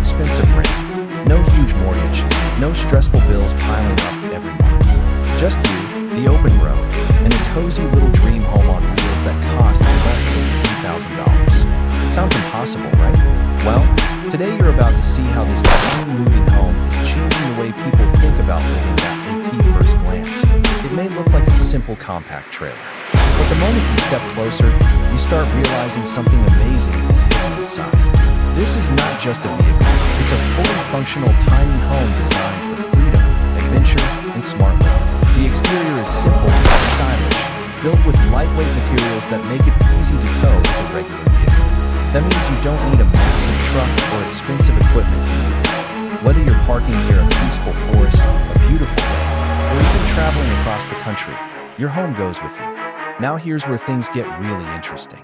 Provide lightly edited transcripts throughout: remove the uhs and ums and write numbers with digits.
expensive rent, no huge mortgage, no stressful bills piling up every month. Just you, the open road, and a cozy little dream home on wheels that costs less than $3,000. Sounds impossible, right? Well, today you're about to see how this tiny moving home is changing the way people think about living at first glance. It may look like a simple compact trailer, but the moment you step closer, you start realizing something amazing is hidden inside. This is not just a vehicle, it's a fully functional tiny home designed for freedom, adventure, and smart living. The exterior is simple but stylish, built with lightweight materials that make it easy to tow with a regular vehicle. That means you don't need a massive truck or expensive equipment to move. Whether you're parking near a peaceful forest, a beautiful lake, or even traveling across the country, your home goes with you. Now here's where things get really interesting.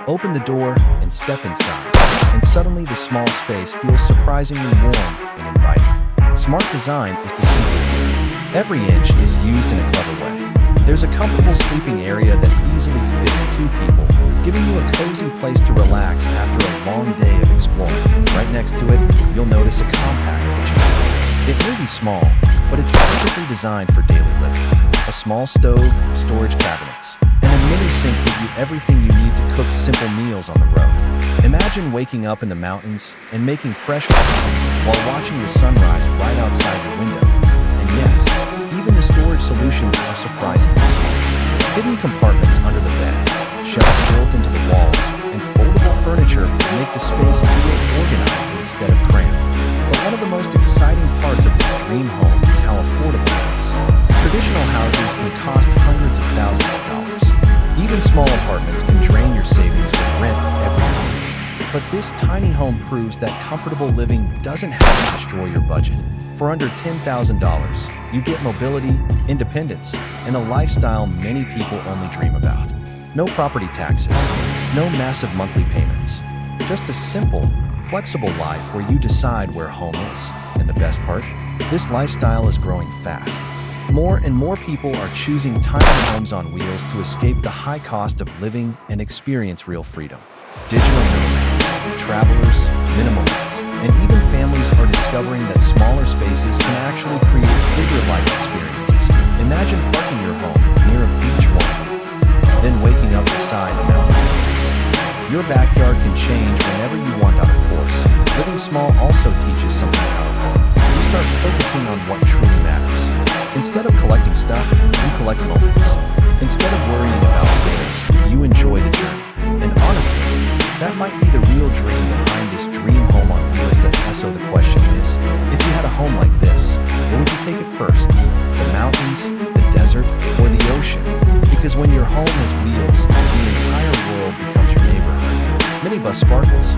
Open the door and step inside, and suddenly the small space feels surprisingly warm and inviting. Smart design is the secret here. Every inch is used in a clever way. There's a comfortable sleeping area that easily fits 2 people, giving you a cozy place to relax after a long day of exploring. Right next to it, you'll notice a compact kitchenette. It may be small, but it's perfectly designed for daily living. A small stove, storage cabinets, and a mini sink give you everything you need to cook simple meals on the road. Imagine waking up in the mountains and making fresh coffee while watching the sunrise right outside your window. And yes, even the storage solutions are surprisingly small. Hidden compartments under the bed, shelves built into the walls, and foldable furniture make the space feel organized instead of cramped. But one of the most exciting parts of this dream home is how affordable it is. Traditional houses can cost hundreds of thousands of dollars. Even small apartments can drain your savings with rent every month. But this tiny home proves that comfortable living doesn't have to destroy your budget. For under $10,000, you get mobility, independence, and a lifestyle many people only dream about. No property taxes, no massive monthly payments. Just a simple, flexible life where you decide where home is. And the best part? This lifestyle is growing fast. More and more people are choosing tiny homes on wheels to escape the high cost of living and experience real freedom. Digital nomads, travelers, minimalists, and even families are discovering that smaller spaces can actually create bigger life experiences. Imagine parking your home near a beach one week, then waking up beside a mountain the next. Your backyard can change whenever you want out of course. Living small also teaches something powerful. You start focusing on what truly matters. Instead of collecting stuff, you collect moments. Instead of worrying about things, you enjoy the journey. And honestly, that might be the real dream behind this dream home on wheels. So the question is, if you had a home like this, where would you take it first? The mountains, the desert, or the ocean? Because when your home has wheels, the entire world becomes your neighborhood. Minibus sparkles.